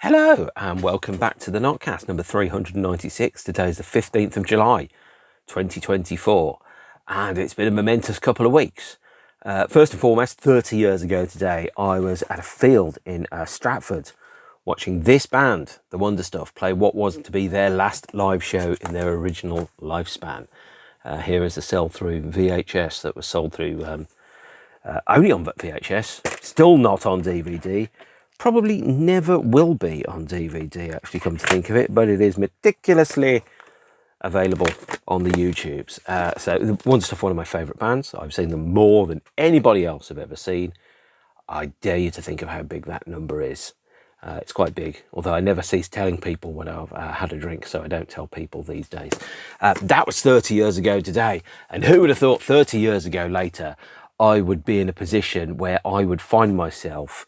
Hello and welcome back to the NOTCAST number 396. Today is the 15th of July 2024 and it's been a momentous couple of weeks. First and foremost, 30 years ago today, I was at a field in Stratford watching this band, the Wonder Stuff, play what was to be their last live show in their original lifespan. Here is a sell-through VHS that was sold through only on VHS, still not on DVD. Probably never will be on DVD, actually, come to think of it, but it is meticulously available on the YouTubes. So the Wonder Stuff, one of my favourite bands. I've seen them more than anybody else I've ever seen. I dare you to think of how big that number is. It's quite big, although I never cease telling people when I've had a drink, so I don't tell people these days. That was 30 years ago today, and who would have thought 30 years ago later I would be in a position where I would find myself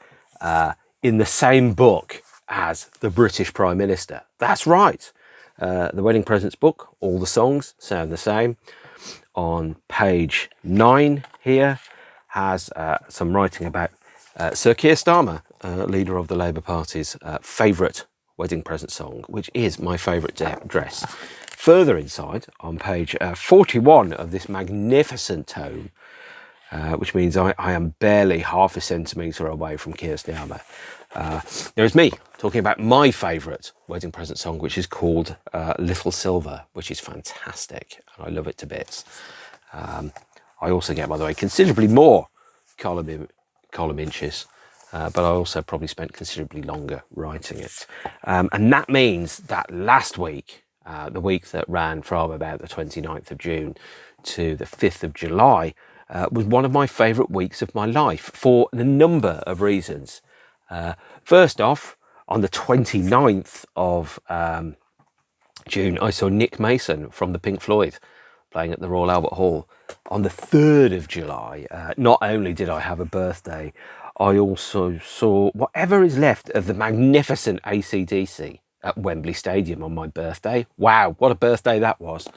in the same book as the British Prime Minister. That's right. The Wedding Presents book, all the songs sound the same. On page 9 here has some writing about Sir Keir Starmer, leader of the Labour Party's favourite wedding present song, which is my favourite dress. Further inside, on page 41 of this magnificent tome, which means I am barely half a centimetre away from Keir Starmer. There's me talking about my favourite wedding present song, which is called Little Silver, which is fantastic, and I love it to bits. I also get, by the way, considerably more column inches, but I also probably spent considerably longer writing it. And that means that last week, the week that ran from about the 29th of June to the 5th of July, was one of my favourite weeks of my life for a number of reasons. First off, on the 29th of June, I saw Nick Mason from the Pink Floyd playing at the Royal Albert Hall. On the 3rd of July, not only did I have a birthday, I also saw whatever is left of the magnificent AC/DC at Wembley Stadium on my birthday. Wow, what a birthday that was.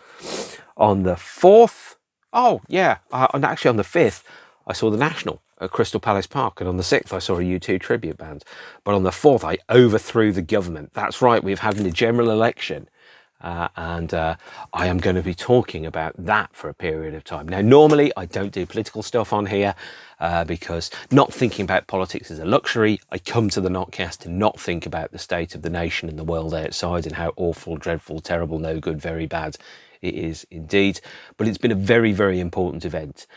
On the 4th, and actually on the 5th, I saw the National at Crystal Palace Park, and on the 6th I saw a U2 tribute band. But on the 4th I overthrew the government. That's right, we've had a general election, and I am going to be talking about that for a period of time. Now, normally I don't do political stuff on here because not thinking about politics is a luxury. I come to the NOTCAST to not think about the state of the nation and the world outside and how awful, dreadful, terrible, no good, very bad it is indeed. But it's been a very, very important event.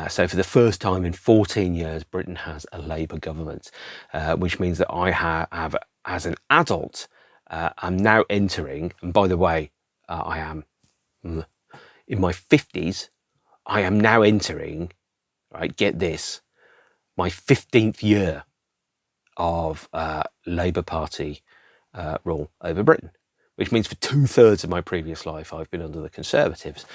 So for the first time in 14 years, Britain has a Labour government, which means that I have as an adult, I'm now entering, and by the way, I am in my 50s, I am now entering, right, get this, my 15th year of Labour Party rule over Britain, which means for 2/3 of my previous life, I've been under the Conservatives.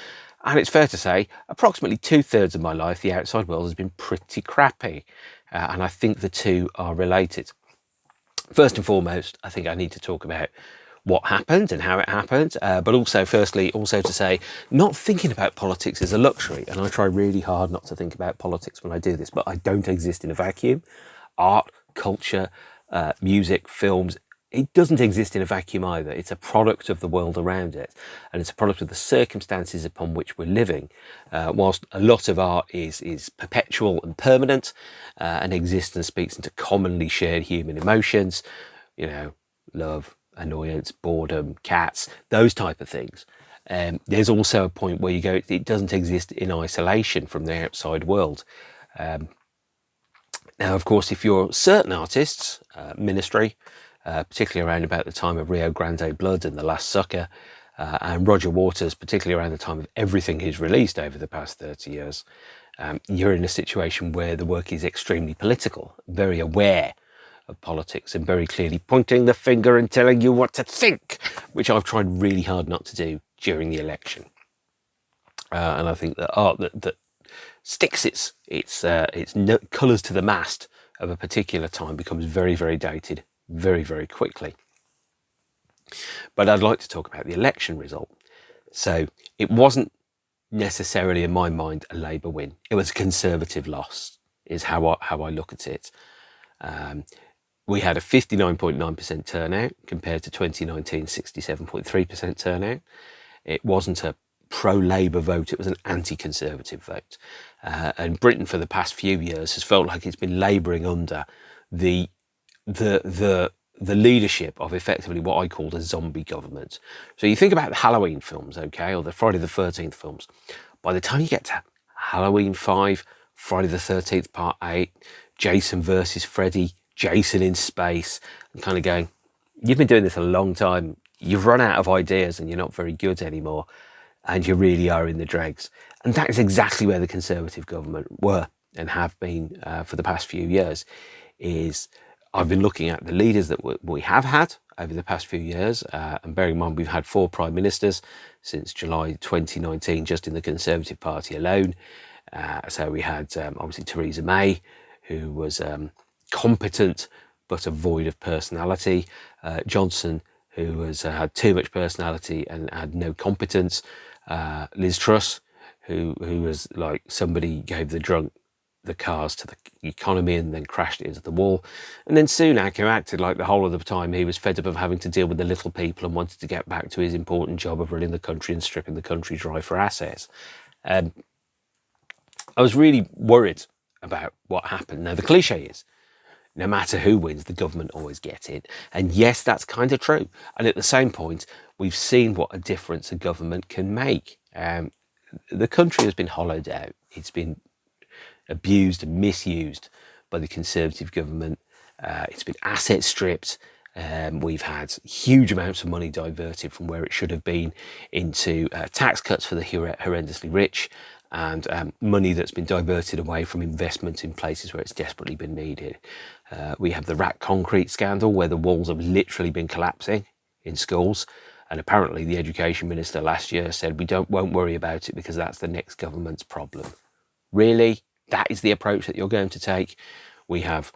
And it's fair to say, approximately 2/3 of my life, the outside world has been pretty crappy. And I think the two are related. First and foremost, I think I need to talk about what happened and how it happened. But also, firstly, also to say, not thinking about politics is a luxury. And I try really hard not to think about politics when I do this, but I don't exist in a vacuum. Art, culture, music, films, it doesn't exist in a vacuum either. It's a product of the world around it, and it's a product of the circumstances upon which we're living. Whilst a lot of art is perpetual and permanent and exists and speaks into commonly shared human emotions, you know, love, annoyance, boredom, cats, those type of things. There's also a point where you go, it doesn't exist in isolation from the outside world. Now, of course, if you're certain artists, Ministry, particularly around about the time of Rio Grande Blood and The Last Sucker, and Roger Waters, particularly around the time of everything he's released over the past 30 years, you're in a situation where the work is extremely political, very aware of politics and very clearly pointing the finger and telling you what to think, which I've tried really hard not to do during the election. And I think that art that sticks its colours to the mast of a particular time becomes very, very dated very, very quickly. But I'd like to talk about the election result. So it wasn't necessarily, in my mind, a Labour win. It was a Conservative loss, is how I look at it. We had a 59.9% turnout compared to 2019 67.3% turnout. It wasn't a pro-Labour vote, it was an anti-Conservative vote. And Britain for the past few years has felt like it's been labouring under the leadership of effectively what I call a zombie government. So you think about the Halloween films, okay, or the Friday the 13th films. By the time you get to Halloween 5, Friday the 13th Part 8, Jason versus Freddy, Jason in space, and kind of going, you've been doing this a long time, you've run out of ideas and you're not very good anymore, and you really are in the dregs. And that is exactly where the Conservative government were and have been for the past few years. I've been looking at the leaders that we have had over the past few years, and bearing in mind we've had 4 prime ministers since July 2019 just in the Conservative Party alone. So we had obviously Theresa May, who was competent but a void of personality. Johnson, who has had too much personality and had no competence. Liz Truss, who was like somebody gave the cars to the economy and then crashed it into the wall. And then Sunak, who acted like the whole of the time he was fed up of having to deal with the little people and wanted to get back to his important job of running the country and stripping the country dry for assets. I was really worried about what happened. Now, the cliche is, no matter who wins, the government always gets it. And yes, that's kind of true. And at the same point, we've seen what a difference a government can make. The country has been hollowed out. It's been abused and misused by the Conservative government. It's been asset stripped. We've had huge amounts of money diverted from where it should have been into tax cuts for the horrendously rich, and money that's been diverted away from investment in places where it's desperately been needed. We have the rat concrete scandal, where the walls have literally been collapsing in schools, and apparently the education minister last year said won't worry about it because that's the next government's problem. Really? That is the approach that you're going to take? We have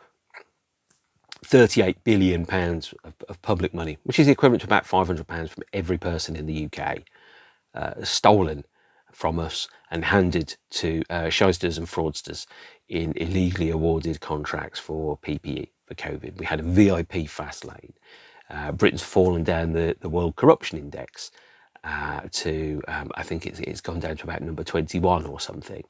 £38 billion of public money, which is the equivalent to about £500 from every person in the UK, stolen from us and handed to shysters and fraudsters in illegally awarded contracts for PPE for COVID. We had a VIP fast lane. Britain's fallen down the World Corruption Index to, I think it's gone down to about number 21 or something.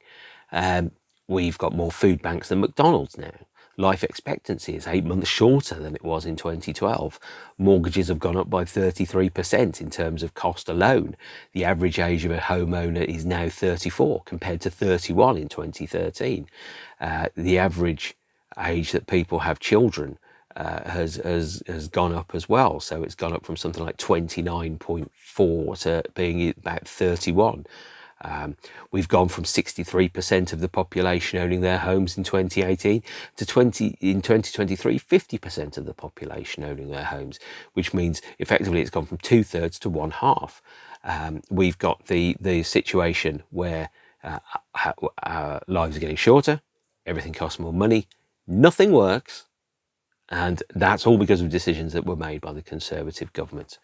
We've got more food banks than McDonald's now. Life expectancy is 8 months shorter than it was in 2012. Mortgages have gone up by 33% in terms of cost alone. The average age of a homeowner is now 34 compared to 31 in 2013. The average age that people have children has gone up as well. So it's gone up from something like 29.4 to being about 31. We've gone from 63% of the population owning their homes in 2018 to in 2023, 50% of the population owning their homes, which means effectively it's gone from 2/3 to 1/2. We've got the situation where our lives are getting shorter, everything costs more money, nothing works, and that's all because of decisions that were made by the Conservative government.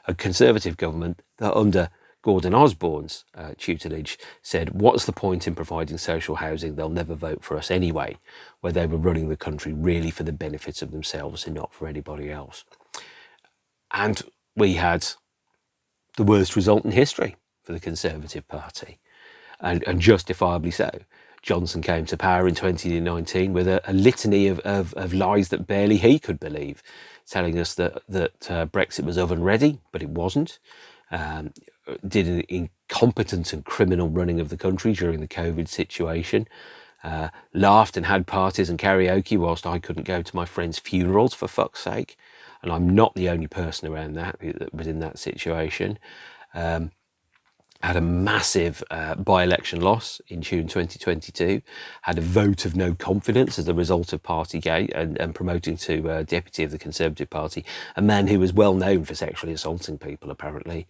A Conservative government that under Gordon Osborne's tutelage said, what's the point in providing social housing? They'll never vote for us anyway, where they were running the country really for the benefits of themselves and not for anybody else. And we had the worst result in history for the Conservative Party, and justifiably so. Johnson came to power in 2019 with a litany of lies that barely he could believe, telling us that Brexit was oven ready, but it wasn't. Did an incompetent and criminal running of the country during the COVID situation, laughed and had parties and karaoke whilst I couldn't go to my friends' funerals, for fuck's sake. And I'm not the only person around that was in that situation. Had a massive by-election loss in June 2022, had a vote of no confidence as a result of Partygate and promoting to deputy of the Conservative Party, a man who was well known for sexually assaulting people, apparently.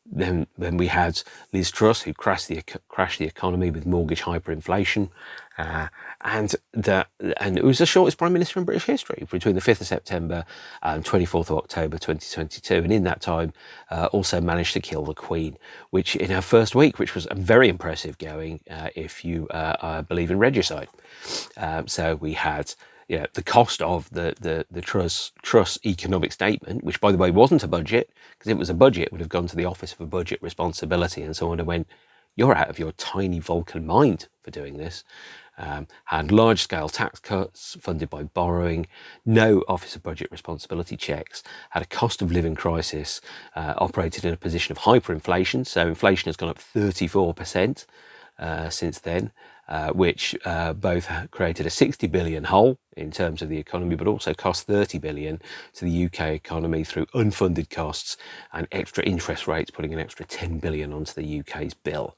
Then we had Liz Truss, who crashed the economy with mortgage hyperinflation, and it was the shortest Prime Minister in British history, between the 5th of September and 24th of October 2022, and in that time also managed to kill the Queen, which in her first week, which was a very impressive going if you believe in regicide. So we had the cost of the Truss economic statement, which by the way wasn't a budget, because if it was a budget, it would have gone to the Office for Budget Responsibility, and someone would have went, "You're out of your tiny Vulcan mind for doing this." Had large-scale tax cuts funded by borrowing, no Office of Budget Responsibility checks, had a cost of living crisis, operated in a position of hyperinflation, so inflation has gone up 34% since then, which both created a 60 billion hole in terms of the economy, but also cost 30 billion to the UK economy through unfunded costs and extra interest rates, putting an extra 10 billion onto the UK's bill.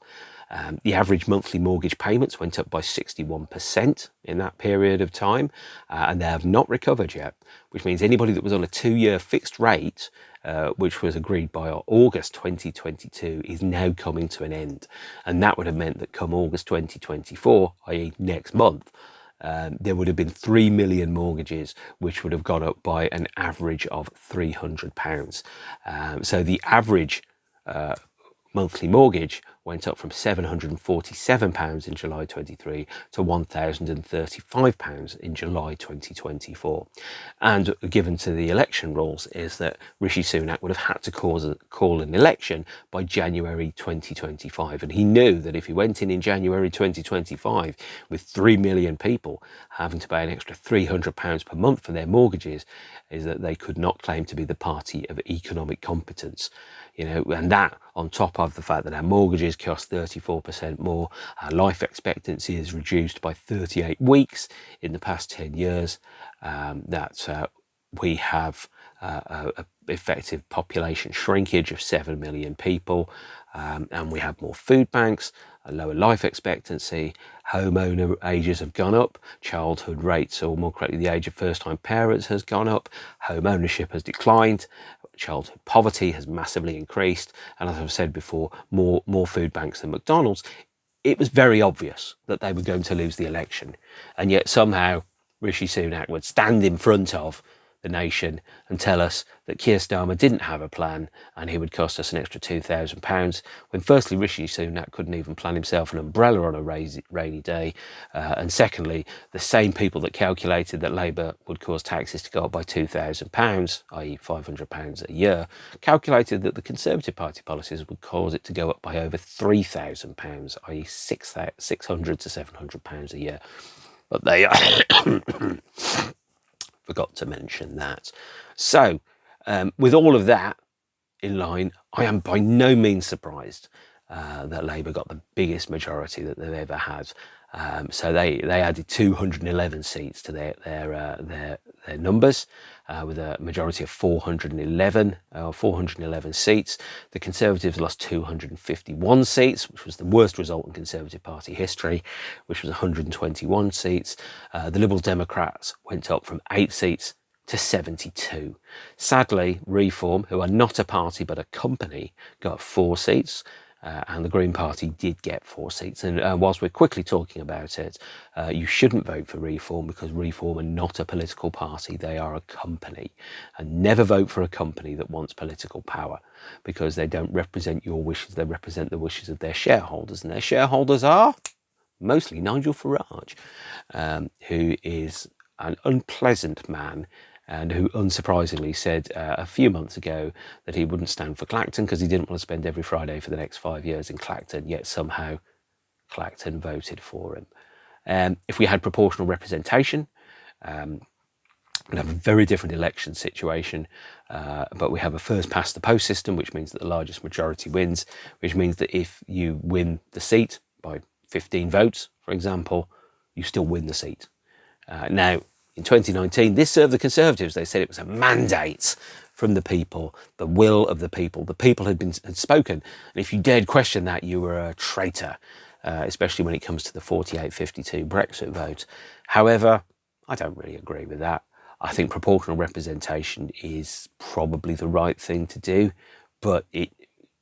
The average monthly mortgage payments went up by 61% in that period of time, and they have not recovered yet, which means anybody that was on a 2-year fixed rate, which was agreed by August 2022, is now coming to an end. And that would have meant that come August 2024, i.e. next month, there would have been 3 million mortgages, which would have gone up by an average of £300. So the average monthly mortgage went up from £747 in July 23 to £1,035 in July 2024. And given to the election rules is that Rishi Sunak would have had to call an election by January 2025. And he knew that if he went in January 2025 with 3 million people having to pay an extra £300 per month for their mortgages, is that they could not claim to be the party of economic competence. And that on top of the fact that our mortgages cost 34% more, our life expectancy is reduced by 38 weeks in the past 10 years, that we have a effective population shrinkage of 7 million people, and we have more food banks, a lower life expectancy, homeowner ages have gone up, childhood rates, or more correctly the age of first-time parents has gone up, home ownership has declined, childhood poverty has massively increased, and as I've said before, more food banks than McDonald's. It was very obvious that they were going to lose the election, and yet somehow Rishi Sunak would stand in front of the nation and tell us that Keir Starmer didn't have a plan and he would cost us an extra £2,000, when firstly Rishi Sunak couldn't even plan himself an umbrella on a rainy day, and secondly the same people that calculated that Labour would cause taxes to go up by £2,000, i.e. £500 a year, calculated that the Conservative Party policies would cause it to go up by over £3,000, i.e. £600 to £700 a year. But they forgot to mention that. So with all of that in line, I am by no means surprised that Labour got the biggest majority that they've ever had. So they added 211 seats to their numbers, with a majority of 411 seats. The Conservatives lost 251 seats, which was the worst result in Conservative Party history, which was 121 seats. The Liberal Democrats went up from 8 seats to 72. Sadly, Reform, who are not a party but a company, got 4 seats. And the Green Party did get 4 seats. And whilst we're quickly talking about it, you shouldn't vote for Reform, because Reform are not a political party. They are a company. And never vote for a company that wants political power, because they don't represent your wishes. They represent the wishes of their shareholders. And their shareholders are mostly Nigel Farage, who is an unpleasant man, and who unsurprisingly said a few months ago that he wouldn't stand for Clacton because he didn't want to spend every Friday for the next 5 years in Clacton, yet somehow Clacton voted for him. If we had proportional representation, we'd have a very different election situation, but we have a first past the post system, which means that the largest majority wins, which means that if you win the seat by 15 votes, for example, you still win the seat. Now, in 2019, this served the Conservatives. They said it was a mandate from the people, the will of the people. The people had spoken, and if you dared question that, you were a traitor, especially when it comes to the 48-52 Brexit vote. However, I don't really agree with that. I think proportional representation is probably the right thing to do, but it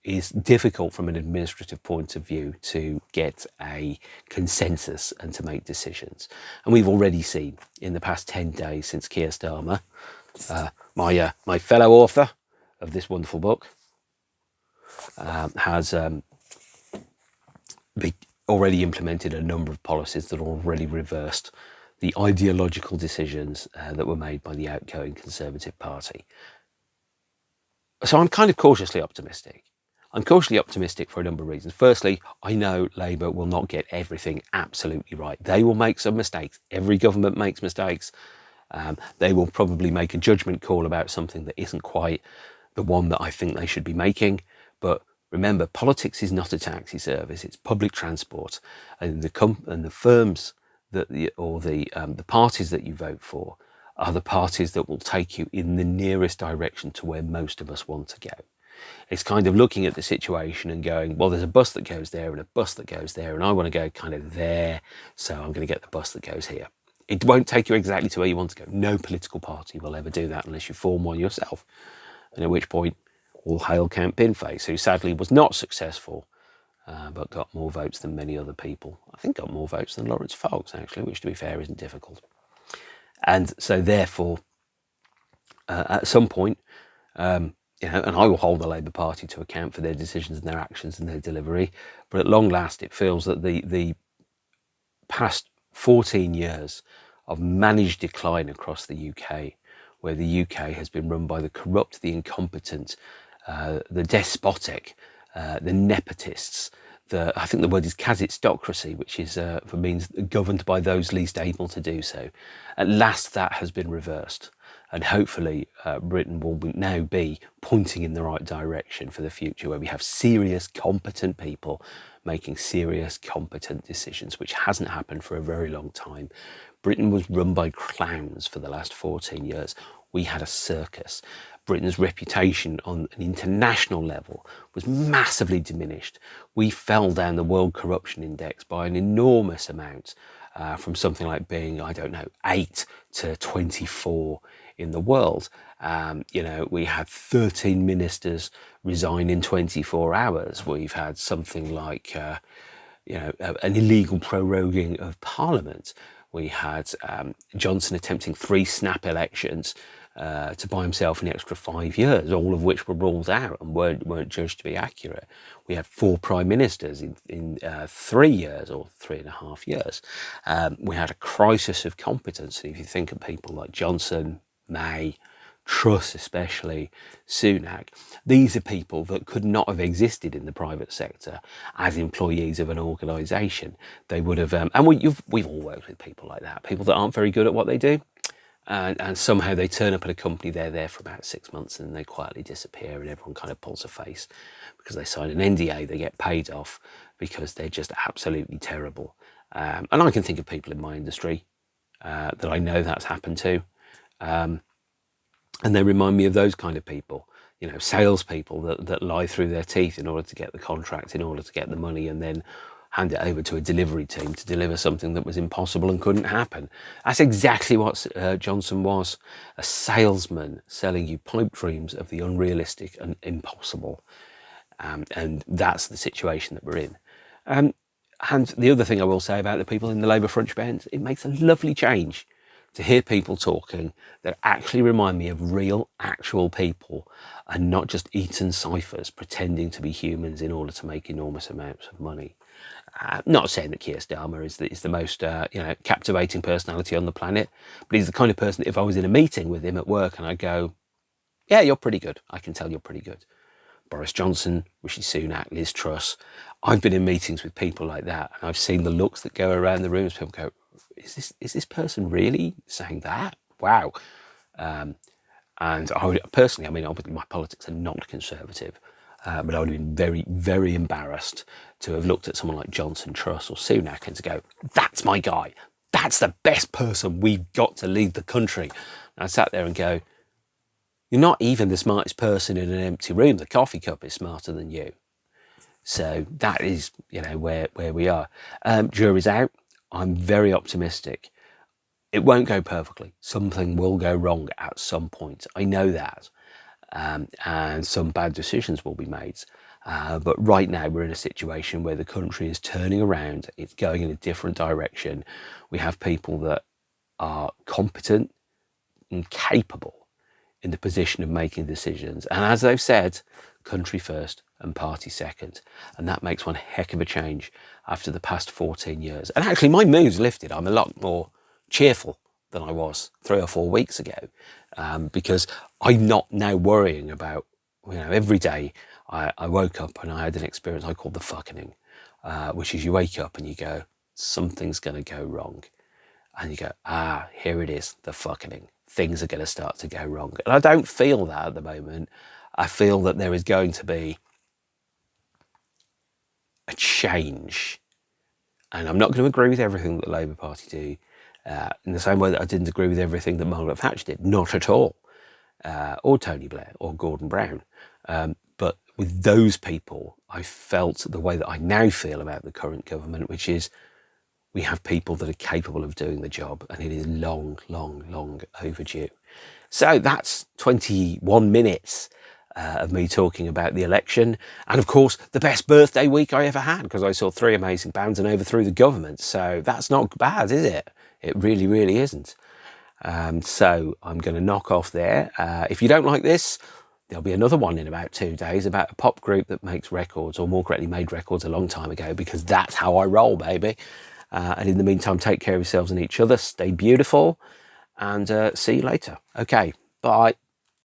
is difficult from an administrative point of view to get a consensus and to make decisions. And we've already seen in the past 10 days since Keir Starmer, my fellow author of this wonderful book, has already implemented a number of policies that already reversed the ideological decisions that were made by the outgoing Conservative Party. So I'm kind of cautiously optimistic. I'm cautiously optimistic for a number of reasons. Firstly, I know Labour will not get everything absolutely right. They will make some mistakes. Every government makes mistakes. They will probably make a judgment call about something that isn't quite the one that I think they should be making. But remember, politics is not a taxi service; it's public transport, and the firms the parties that you vote for are the parties that will take you in the nearest direction to where most of us want to go. It's kind of looking at the situation and going, well, there's a bus that goes there and a bus that goes there, and I want to go kind of there, so I'm going to get the bus that goes here. It won't take you exactly to where you want to go. No political party will ever do that unless you form one yourself. And at which point, all hail Count Binface, who sadly was not successful, but got more votes than many other people. I think got more votes than Lawrence Fox, actually, which, to be fair, isn't difficult. And so, therefore, at some point, and I will hold the Labour Party to account for their decisions and their actions and their delivery. But at long last, it feels that the past 14 years of managed decline across the UK, where the UK has been run by the corrupt, the incompetent, the despotic, the nepotists, I think the word is Kazistocracy, which is means governed by those least able to do so. At last, that has been reversed, and hopefully Britain will now be pointing in the right direction for the future, where we have serious, competent people making serious, competent decisions, which hasn't happened for a very long time. Britain was run by clowns for the last 14 years. We had a circus. Britain's reputation on an international level was massively diminished. We fell down the World Corruption Index by an enormous amount, from something like being, 8 to 24 in the world. We had 13 ministers resign in 24 hours. We've had something like, an illegal proroguing of Parliament. We had Johnson attempting 3 snap elections to buy himself an extra 5 years, all of which were ruled out and weren't judged to be accurate. We had 4 prime ministers in 3 years or 3.5 years. We had a crisis of competence. If you think of people like Johnson, May, Truss especially, Sunak, these are people that could not have existed in the private sector as employees of an organisation. They would have, and we've all worked with people like that, people that aren't very good at what they do. And somehow they turn up at a company, they're there for about 6 months and they quietly disappear, and everyone kind of pulls a face because they sign an NDA, they get paid off because they're just absolutely terrible. And I can think of people in my industry that I know that's happened to. And they remind me of those kind of people, salespeople that lie through their teeth in order to get the contract, in order to get the money, and then hand it over to a delivery team to deliver something that was impossible and couldn't happen. That's exactly what Johnson was, a salesman selling you pipe dreams of the unrealistic and impossible. And that's the situation that we're in. And the other thing I will say about the people in the Labour front bench, it makes a lovely change to hear people talking that actually remind me of real, actual people, and not just Eton ciphers pretending to be humans in order to make enormous amounts of money. Not saying that Keir Starmer is the most captivating personality on the planet, but he's the kind of person that if I was in a meeting with him at work and I go, yeah, you're pretty good, I can tell you're pretty good. Boris Johnson, Rishi Sunak, Liz Truss, I've been in meetings with people like that, and I've seen the looks that go around the rooms. People go, is this person really saying that? Wow. And I would personally, obviously my politics are not conservative, but I would have been very, very embarrassed to have looked at someone like Johnson, Truss or Sunak and to go, that's my guy. That's the best person we've got to lead the country. And I sat there and go, you're not even the smartest person in an empty room. The coffee cup is smarter than you. So that is, where we are. Jury's out. I'm very optimistic. It won't go perfectly. Something will go wrong at some point. I know that. And some bad decisions will be made. But right now we're in a situation where the country is turning around. It's going in a different direction. We have people that are competent and capable in the position of making decisions. And as they've said, country first and party second. And that makes one heck of a change after the past 14 years. And actually my mood's lifted. I'm a lot more cheerful than I was 3 or 4 weeks ago, because I'm not now worrying about, every day I woke up and I had an experience I called the fucking, which is you wake up and you go, something's going to go wrong. And you go, here it is, the fucking. Things are going to start to go wrong. And I don't feel that at the moment. I feel that there is going to be a change. And I'm not going to agree with everything that the Labour Party do, in the same way that I didn't agree with everything that Margaret Thatcher did. Not at all. Or Tony Blair or Gordon Brown. But with those people, I felt the way that I now feel about the current government, which is we have people that are capable of doing the job, and it is long, long, long overdue. So that's 21 minutes of me talking about the election. And of course, the best birthday week I ever had, because I saw 3 amazing bands and overthrew the government. So that's not bad, is it? It really, really isn't. So I'm going to knock off there. If you don't like this, there'll be another one in about 2 days about a pop group that makes records, or more correctly made records a long time ago, because that's how I roll, baby. And in the meantime, take care of yourselves and each other. Stay beautiful, and see you later. Okay, bye.